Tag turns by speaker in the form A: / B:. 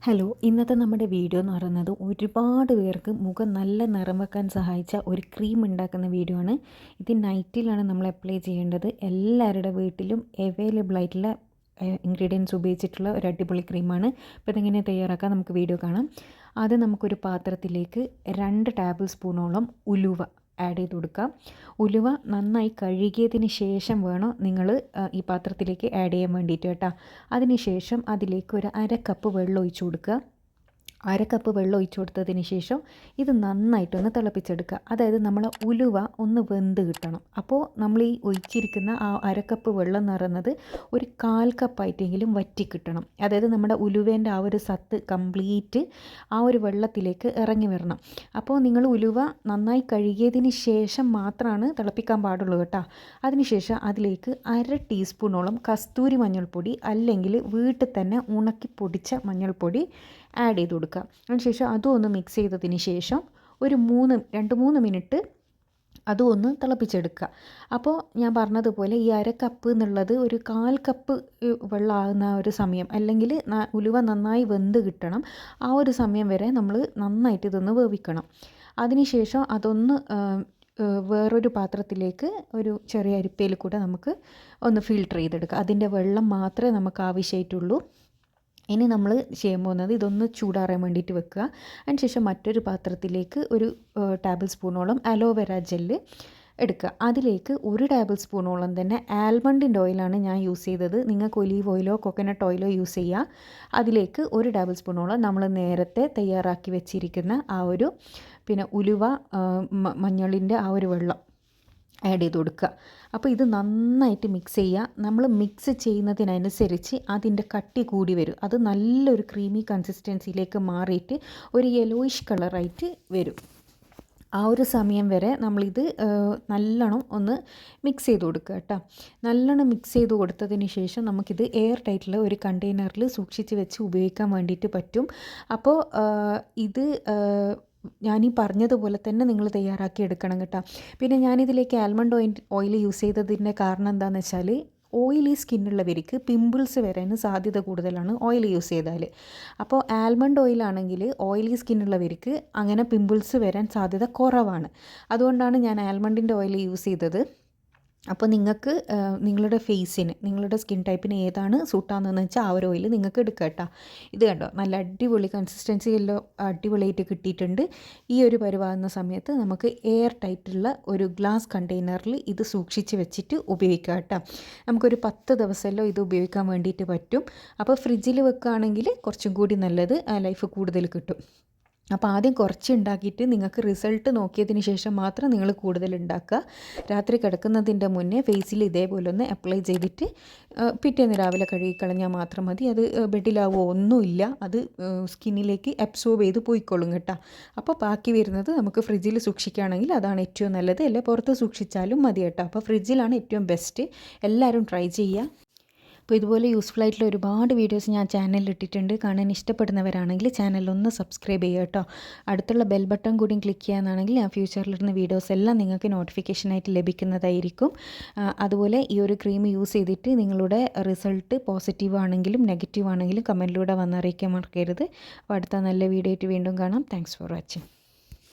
A: Hello, ഇന്നത്തെ നമ്മുടെ video എന്ന് പറയുന്നത് ഒരുപാട് പേർക്ക് മുഖം നല്ല നിറം വെക്കാൻ സഹായിച്ച ഒരു ക്രീം ഉണ്ടാക്കുന്ന വീഡിയോ ആണ്. ഇത് നൈറ്റിലാണ് നമ്മൾ അപ്ലൈ ചെയ്യേണ്ടത്. എല്ലാവരുടെ വീട്ടിലും അവൈലബിൾ ആയിട്ടുള്ള ഇൻഗ്രീഡിയൻസ് ഉപയോഗിച്ചിട്ടുള്ള ഒരു അടിപൊളി ക്രീമാണ്. അപ്പോൾ ഇതെങ്ങനെ തയ്യാറാക്കാം നമുക്ക് വീഡിയോ കാണാം. ആദ്യം നമുക്കൊരു പാത്രത്തിലേക്ക് 2 ടേബിൾ സ്പൂണോളം ഉലുവ ആഡ് ചെയ്ത് കൊടുക്കാം. ഉലുവ നന്നായി കഴുകിയതിന് ശേഷം വേണം നിങ്ങൾ ഈ പാത്രത്തിലേക്ക് ആഡ് ചെയ്യാൻ വേണ്ടിയിട്ട് കേട്ടോ. അതിന് ശേഷം അതിലേക്ക് ഒരു 1/2 കപ്പ് വെള്ളം ഒഴിച്ച് കൊടുക്കുക. 1/2 കപ്പ് വെള്ളം ഒഴിച്ച് കൊടുത്തതിന് ശേഷം ഇത് നന്നായിട്ടൊന്ന് തിളപ്പിച്ചെടുക്കുക. അതായത് നമ്മളെ ഉലുവ ഒന്ന് വെന്ത് കിട്ടണം. അപ്പോൾ നമ്മൾ ഈ ഒഴിച്ചിരിക്കുന്ന ആ 1/2 കപ്പ് വെള്ളം എന്ന് പറയുന്നത് ഒരു 1/4 കപ്പായിട്ടെങ്കിലും വറ്റി കിട്ടണം. അതായത് നമ്മുടെ ഉലുവേൻ്റെ ആ ഒരു സത്ത് കംപ്ലീറ്റ് ആ ഒരു വെള്ളത്തിലേക്ക് ഇറങ്ങി വരണം. അപ്പോൾ നിങ്ങൾ ഉലുവ നന്നായി കഴുകിയതിന് ശേഷം മാത്രമാണ് തിളപ്പിക്കാൻ പാടുള്ളൂ കേട്ടോ. അതിനുശേഷം അതിലേക്ക് 1/2 ടീസ്പൂണോളം കസ്തൂരി മഞ്ഞൾപ്പൊടി അല്ലെങ്കിൽ വീട്ടിൽ തന്നെ ഉണക്കി പൊടിച്ച മഞ്ഞൾപ്പൊടി ആഡ് ചെയ്ത് കൊടുക്കുക. അതിനുശേഷം അതും ഒന്ന് മിക്സ് ചെയ്തതിന് ശേഷം ഒരു 2-3 മിനിറ്റ് അതും ഒന്ന് തിളപ്പിച്ചെടുക്കുക. അപ്പോൾ ഞാൻ പറഞ്ഞതുപോലെ ഈ 1/2 കപ്പ് എന്നുള്ളത് ഒരു 1/4 കപ്പ് വെള്ളമാകുന്ന ഒരു സമയം, അല്ലെങ്കിൽ ഉലുവ നന്നായി വെന്ത് കിട്ടണം. ആ ഒരു സമയം വരെ നമ്മൾ നന്നായിട്ട് ഇതൊന്ന് വേവിക്കണം. അതിനുശേഷം അതൊന്ന് വേറൊരു പാത്രത്തിലേക്ക് ഒരു ചെറിയ അരിപ്പയിൽ കൂടെ നമുക്ക് ഒന്ന് ഫിൽട്ടർ ചെയ്തെടുക്കുക. അതിൻ്റെ വെള്ളം മാത്രമേ നമുക്ക് ആവശ്യമായിട്ടുള്ളൂ. ഇനി നമ്മൾ ചെയ്യാൻ പോകുന്നത് ഇതൊന്ന് ചൂടാറാൻ വേണ്ടിയിട്ട് വെക്കുക. അതിനുശേഷം മറ്റൊരു പാത്രത്തിലേക്ക് ഒരു ടേബിൾ സ്പൂണോളം അലോവേര ജെല്ല് എടുക്കുക. അതിലേക്ക് 1 ടേബിൾ സ്പൂണോളം തന്നെ ആൽമണ്ടിൻ്റെ ഓയിലാണ് ഞാൻ യൂസ് ചെയ്തത്. നിങ്ങൾക്ക് ഒലീവ് ഓയിലോ കോക്കനട്ട് ഓയിലോ യൂസ് ചെയ്യുക. അതിലേക്ക് 1 ടേബിൾ സ്പൂണോളം നമ്മൾ നേരത്തെ തയ്യാറാക്കി വെച്ചിരിക്കുന്ന ആ ഒരു ഉലുവ മഞ്ഞളിൻ്റെ ആ ഒരു വെള്ളം ആഡ് ചെയ്ത് കൊടുക്കുക. അപ്പോൾ ഇത് നന്നായിട്ട് മിക്സ് ചെയ്യുക. നമ്മൾ മിക്സ് ചെയ്യുന്നതിനനുസരിച്ച് അതിൻ്റെ കട്ടി കൂടി വരും. അത് നല്ലൊരു ക്രീമി കൺസിസ്റ്റൻസിയിലേക്ക് മാറിയിട്ട് ഒരു യെലോയിഷ് കളറായിട്ട് വരും. ആ ഒരു സമയം വരെ നമ്മളിത് നല്ലോണം ഒന്ന് മിക്സ് ചെയ്ത് കൊടുക്കുക കേട്ടോ. നല്ലോണം മിക്സ് ചെയ്ത് കൊടുത്തതിന് ശേഷം നമുക്കിത് എയർ ടൈറ്റുള്ള ഒരു കണ്ടെയ്നറിൽ സൂക്ഷിച്ച് വെച്ച് ഉപയോഗിക്കാൻ വേണ്ടിയിട്ട് പറ്റും. അപ്പോൾ ഇത് ഞാനീ പറഞ്ഞതുപോലെ തന്നെ നിങ്ങൾ തയ്യാറാക്കി എടുക്കണം കേട്ടോ. പിന്നെ ഞാനിതിലേക്ക് ആൽമണ്ട് ഓയിൽ യൂസ് ചെയ്തതിൻ്റെ കാരണം എന്താണെന്ന് വെച്ചാൽ ഓയിലി സ്കിന്നുള്ളവർക്ക് പിമ്പിൾസ് വരാൻ സാധ്യത കൂടുതലാണ് ഓയിൽ യൂസ് ചെയ്താൽ. അപ്പോൾ ആൽമണ്ട് ഓയിലാണെങ്കിൽ ഓയിലി സ്കിന്നുള്ളവർക്ക് അങ്ങനെ പിമ്പിൾസ് വരാൻ സാധ്യത കുറവാണ്. അതുകൊണ്ടാണ് ഞാൻ ആൽമണ്ടിൻ്റെ ഓയിൽ യൂസ് ചെയ്തത്. അപ്പോൾ നിങ്ങൾക്ക് നിങ്ങളുടെ ഫേസിന്, നിങ്ങളുടെ സ്കിൻ ടൈപ്പിന് ഏതാണ് സൂട്ടാകുന്നതെന്ന് വെച്ചാൽ ആ ഒരു ഓയിൽ നിങ്ങൾക്ക് എടുക്കുക കേട്ടോ. ഇത് കണ്ടോ, നല്ല അടിപൊളി കൺസിസ്റ്റൻസി എല്ലാം അടിപൊളിയായിട്ട് കിട്ടിയിട്ടുണ്ട്. ഈ ഒരു പരുവാകുന്ന സമയത്ത് നമുക്ക് എയർ ടൈറ്റുള്ള ഒരു ഗ്ലാസ് കണ്ടെയ്നറിൽ ഇത് സൂക്ഷിച്ച് വെച്ചിട്ട് ഉപയോഗിക്കുക കേട്ടോ. നമുക്കൊരു 10 ദിവസമല്ലോ ഇത് ഉപയോഗിക്കാൻ വേണ്ടിയിട്ട് പറ്റും. അപ്പോൾ ഫ്രിഡ്ജിൽ വെക്കുകയാണെങ്കിൽ കുറച്ചും കൂടി നല്ലത്, ലൈഫ് കൂടുതൽ കിട്ടും. അപ്പോൾ ആദ്യം കുറച്ച് ഉണ്ടാക്കിയിട്ട് നിങ്ങൾക്ക് റിസൾട്ട് നോക്കിയതിന് ശേഷം മാത്രം നിങ്ങൾ കൂടുതൽ ഉണ്ടാക്കുക. രാത്രി കിടക്കുന്നതിൻ്റെ മുന്നേ ഫേസിൽ ഇതേപോലെ ഒന്ന് അപ്ലൈ ചെയ്തിട്ട് പിറ്റേന്ന് രാവിലെ കഴുകിക്കളഞ്ഞാൽ മാത്രം മതി. അത് ബെഡിലാവോ ഒന്നുമില്ല, അത് സ്കിന്നിലേക്ക് അബ്സോർബ് ചെയ്ത് പോയിക്കോളും കേട്ടോ. അപ്പോൾ ബാക്കി വരുന്നത് നമുക്ക് ഫ്രിഡ്ജിൽ സൂക്ഷിക്കുകയാണെങ്കിൽ അതാണ് ഏറ്റവും നല്ലത്. അല്ലെ പുറത്ത് സൂക്ഷിച്ചാലും മതി കേട്ടോ. അപ്പോൾ ഫ്രിഡ്ജിലാണ് ഏറ്റവും ബെസ്റ്റ്. എല്ലാവരും ട്രൈ ചെയ്യുക. അപ്പോൾ ഇതുപോലെ യൂസ്ഫുൾ ആയിട്ടുള്ള ഒരുപാട് വീഡിയോസ് ഞാൻ ചാനലിൽ ഇട്ടിട്ടുണ്ട്. കാണാൻ ഇഷ്ടപ്പെടുന്നവരാണെങ്കിൽ ചാനലൊന്ന് സബ്സ്ക്രൈബ് ചെയ്യുക കേട്ടോ. അടുത്തുള്ള ബെൽ ബട്ടൺ കൂടി ക്ലിക്ക് ചെയ്യാനാണെങ്കിൽ ആ ഫ്യൂച്ചറിലിടുന്ന വീഡിയോസ് എല്ലാം നിങ്ങൾക്ക് നോട്ടിഫിക്കേഷനായിട്ട് ലഭിക്കുന്നതായിരിക്കും. അതുപോലെ ഈ ഒരു ക്രീം യൂസ് ചെയ്തിട്ട് നിങ്ങളുടെ റിസൾട്ട് പോസിറ്റീവ് ആണെങ്കിലും നെഗറ്റീവ് ആണെങ്കിലും കമൻറ്റിലൂടെ വന്നറിയിക്കാൻ മറക്കരുത്. അപ്പോൾ അടുത്ത നല്ല വീഡിയോ ആയിട്ട് വീണ്ടും കാണാം. Thanks for watching.